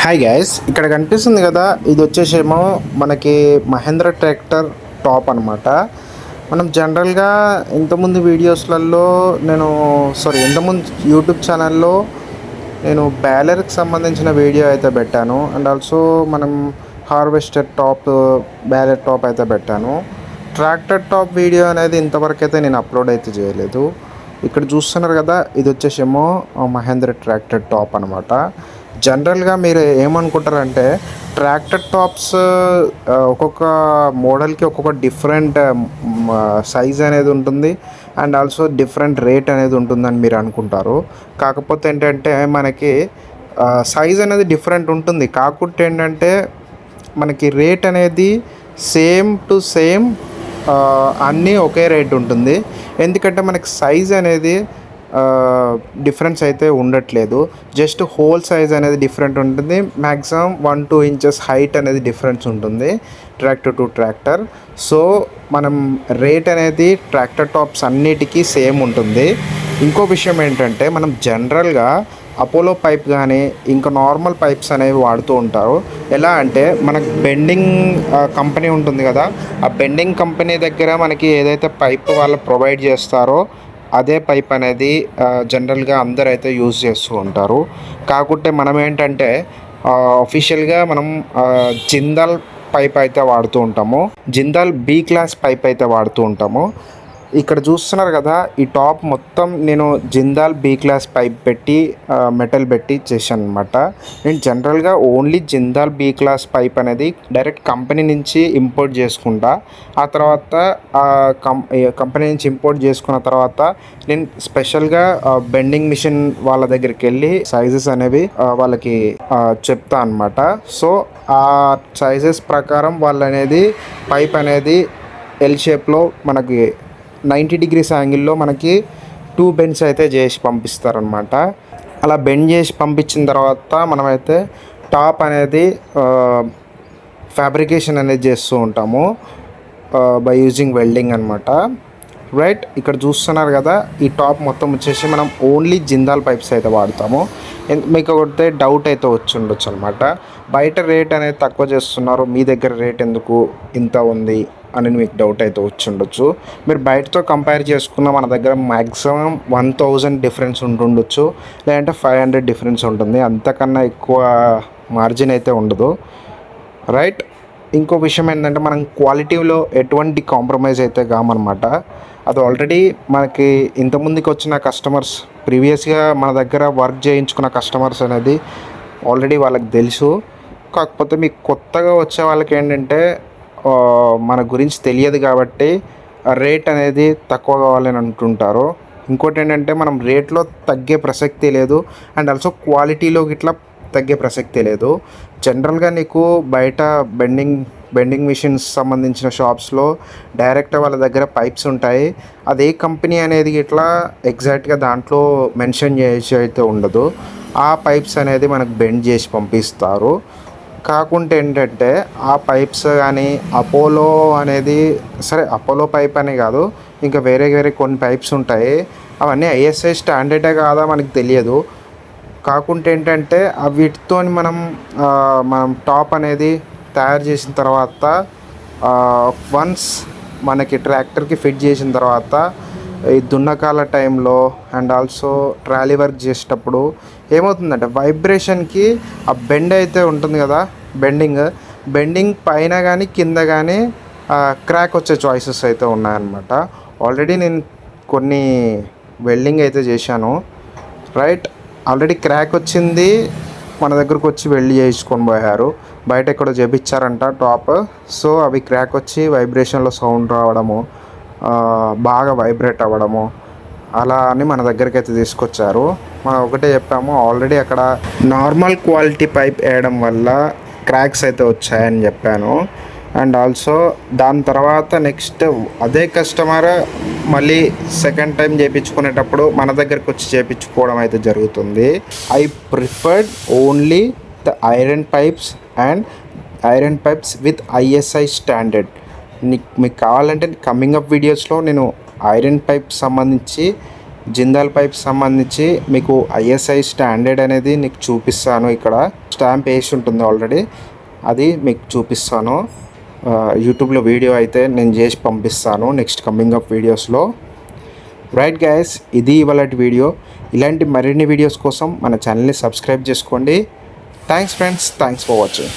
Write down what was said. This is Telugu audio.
హాయ్ గైస్, ఇక్కడ కనిపిస్తుంది కదా, ఇది వచ్చేసేమో మనకి మహేంద్ర ట్రాక్టర్ టాప్ అనమాట. మనం జనరల్గా ఇంతకుముందు వీడియోస్లలో ఇంతకుముందు యూట్యూబ్ ఛానల్లో నేను బ్యాలర్కి సంబంధించిన వీడియో అయితే పెట్టాను. అండ్ ఆల్సో మనం హార్వెస్టర్ టాప్, బ్యాలర్ టాప్ అయితే పెట్టాను. ట్రాక్టర్ టాప్ వీడియో అనేది ఇంతవరకు అయితే నేను అప్లోడ్ అయితే చేయలేదు. ఇక్కడ చూస్తున్నారు కదా, ఇది వచ్చేసేమో మహేంద్ర ట్రాక్టర్ టాప్ అనమాట. జనరల్గా మీరు ఏమనుకుంటారంటే ట్రాక్టర్ టాప్స్ ఒక్కొక్క మోడల్కి ఒక్కొక్క డిఫరెంట్ సైజ్ అనేది ఉంటుంది. అండ్ ఆల్సో డిఫరెంట్ రేట్ అనేది ఉంటుందని మీరు అనుకుంటారు. కాకపోతే ఏంటంటే మనకి సైజ్ అనేది డిఫరెంట్ ఉంటుంది. కాకపోతే ఏంటంటే మనకి రేట్ అనేది సేమ్ టు సేమ్ అన్నీ ఒకే రేట్ ఉంటుంది. ఎందుకంటే మనకి సైజ్ అనేది డిఫరెన్స్ అయితే ఉండట్లేదు. జస్ట్ హోల్ సైజ్ అనేది డిఫరెంట్ ఉంటుంది. మ్యాక్సిమం 1-2 ఇంచెస్ హైట్ అనేది డిఫరెన్స్ ఉంటుంది ట్రాక్టర్ టు ట్రాక్టర్. సో మనం రేట్ అనేది ట్రాక్టర్ టాప్స్ అన్నిటికీ సేమ్ ఉంటుంది. ఇంకో విషయం ఏంటంటే మనం జనరల్గా అపోలో పైప్ కానీ ఇంకా నార్మల్ పైప్స్ అనేవి వాడుతూ ఉంటారు. ఎలా అంటే మనకు బెండింగ్ కంపెనీ ఉంటుంది కదా, ఆ బెండింగ్ కంపెనీ దగ్గర మనకి ఏదైతే పైప్ వాళ్ళు ప్రొవైడ్ చేస్తారో అదే పైప్ అనేది జనరల్గా అందరైతే యూజ్ చేస్తూ ఉంటారు. కాకుంటే మనం ఏంటంటే అఫీషియల్గా మనం జిందాల్ పైప్ అయితే వాడుతూ ఉంటాము. జిందాల్ బి క్లాస్ పైప్ అయితే వాడుతూ ఉంటాము. ఇక్కడ చూస్తున్నారు కదా, ఈ టాప్ మొత్తం నేను జిందాల్ బి క్లాస్ పైప్ పెట్టి మెటల్ పెట్టి చేశాను అనమాట. నేను జనరల్గా only Jindal B class pipe అనేది డైరెక్ట్ కంపెనీ నుంచి ఇంపోర్ట్ చేసుకుంటా. ఆ తర్వాత కంపెనీ నుంచి ఇంపోర్ట్ చేసుకున్న తర్వాత నేను స్పెషల్గా బెండింగ్ మిషన్ వాళ్ళ దగ్గరికి వెళ్ళి సైజెస్ అనేవి వాళ్ళకి చెప్తా అనమాట. సో ఆ సైజెస్ ప్రకారం వాళ్ళు అనేది పైప్ అనేది ఎల్ షేప్లో మనకి 90 degrees యాంగిల్లో మనకి 2 బెండ్స్ అయితే చేసి పంపిస్తారనమాట. అలా బెండ్ చేసి పంపించిన తర్వాత మనమైతే టాప్ అనేది ఫ్యాబ్రికేషన్ అనేది చేస్తూ ఉంటాము బై యూజింగ్ వెల్డింగ్ అనమాట. రైట్, ఇక్కడ చూస్తున్నారు కదా, ఈ టాప్ మొత్తం వచ్చేసి మనం ఓన్లీ జిందాల్ పైప్స్ అయితే వాడతాము. మీకు ఒకటే డౌట్ అయితే వచ్చి ఉండొచ్చు అనమాట, బయట రేట్ అనేది తక్కువ చేస్తున్నారు, మీ దగ్గర రేట్ ఎందుకు ఇంత ఉంది అని మీకు డౌట్ అయితే వచ్చి ఉండొచ్చు. మీరు బయటతో కంపేర్ చేసుకున్న మన దగ్గర మ్యాక్సిమం 1000 డిఫరెన్స్ ఉంటుండొచ్చు, లేదంటే 500 డిఫరెన్స్ ఉంటుంది. అంతకన్నా ఎక్కువ మార్జిన్ అయితే ఉండదు. రైట్, ఇంకో విషయం ఏంటంటే మనం క్వాలిటీలో ఎటువంటి కాంప్రమైజ్ అయితే కామన్నమాట. అది ఆల్రెడీ మనకి ఇంతకుముందుకు వచ్చిన కస్టమర్స్, ప్రీవియస్గా మన దగ్గర వర్క్ చేయించుకున్న కస్టమర్స్ అనేది ఆల్రెడీ వాళ్ళకి తెలుసు. కాకపోతే మీకు కొత్తగా వచ్చే వాళ్ళకి ఏంటంటే మన గురించి తెలియదు కాబట్టి రేట్ అనేది తక్కువ కావాలని అంటుంటారు. ఇంకోటి ఏంటంటే మనం రేట్లో తగ్గే ప్రసక్తి లేదు, అండ్ ఆల్సో క్వాలిటీలో ఇట్లా తగ్గే ప్రసక్తి లేదు. జనరల్గా నీకు బయట బెండింగ్ మిషన్స్ సంబంధించిన షాప్స్లో డైరెక్ట్ వాళ్ళ దగ్గర పైప్స్ ఉంటాయి. అదే కంపెనీ అనేది ఇట్లా ఎగ్జాక్ట్గా దాంట్లో మెన్షన్ చేసి అయితే ఉండదు. ఆ పైప్స్ అనేది మనకు బెండ్ చేసి పంపిస్తారు. కాకుంటే ఏంటంటే ఆ పైప్స్ కానీ అపోలో అనేది, సరే అపోలో పైప్ అని కాదు, ఇంకా వేరే వేరే కొన్ని పైప్స్ ఉంటాయి. అవన్నీ ఐఎస్ఐ స్టాండర్డే కాదా మనకు తెలియదు. కాకుంటే ఏంటంటే వీటితో మనం టాప్ అనేది తయారు చేసిన తర్వాత వన్స్ మనకి ట్రాక్టర్కి ఫిట్ చేసిన తర్వాత ఈ దున్నకాల టైంలో అండ్ ఆల్సో ట్రాలీ వర్క్ చేసేటప్పుడు ఏమవుతుందంటే వైబ్రేషన్కి ఆ బెండ్ అయితే ఉంటుంది కదా, బెండింగ్ పైన కానీ కింద కానీ క్రాక్ వచ్చే చాయిసెస్ అయితే ఉన్నాయన్నమాట. ఆల్రెడీ నేను కొన్ని వెల్డింగ్ అయితే చేశాను. రైట్, ఆల్రెడీ క్రాక్ వచ్చింది, మన దగ్గరకు వచ్చి వెళ్ళి చేయించుకొని పోయారు. బయట ఎక్కడో చేపించారంట టాప్. సో అవి క్రాక్ వచ్చి వైబ్రేషన్లో సౌండ్ రావడము, బాగా వైబ్రేట్ అవ్వడము, అలా అని మన దగ్గరికి అయితే తీసుకొచ్చారు. మనం ఒకటే చెప్పాము, ఆల్రెడీ అక్కడ నార్మల్ క్వాలిటీ పైప్ వేయడం వల్ల క్రాక్స్ అయితే వచ్చాయని చెప్పాను. అండ్ ఆల్సో దాని తర్వాత నెక్స్ట్ అదే కస్టమర్ మళ్ళీ సెకండ్ టైం చేయించుకునేటప్పుడు మన దగ్గరకు వచ్చి చేయించుకోవడం అయితే జరుగుతుంది. I preferred only the iron pipes with ISI standard. మీకు కావాలంటే కమింగ్ అప్ వీడియోస్లో నేను ఐరన్ పైప్ సంబంధించి జిందాల్ పైప్ సంబంధించి మీకు ISI స్టాండర్డ్ అనేది నీకు చూపిస్తాను. ఇక్కడ స్టాంప్ వేసి ఉంటుంది ఆల్రెడీ, అది మీకు చూపిస్తాను. యూట్యూబ్లో వీడియో అయితే నేను చేసి పంపిస్తాను నెక్స్ట్ కమింగ్ అప్ వీడియోస్లో. రైట్ గైస్, ఇది ఇవాళటి వీడియో. ఇలాంటి మరిన్ని వీడియోస్ కోసం మన ఛానల్ని సబ్స్క్రైబ్ చేసుకోండి. Thanks friends, thanks for watching.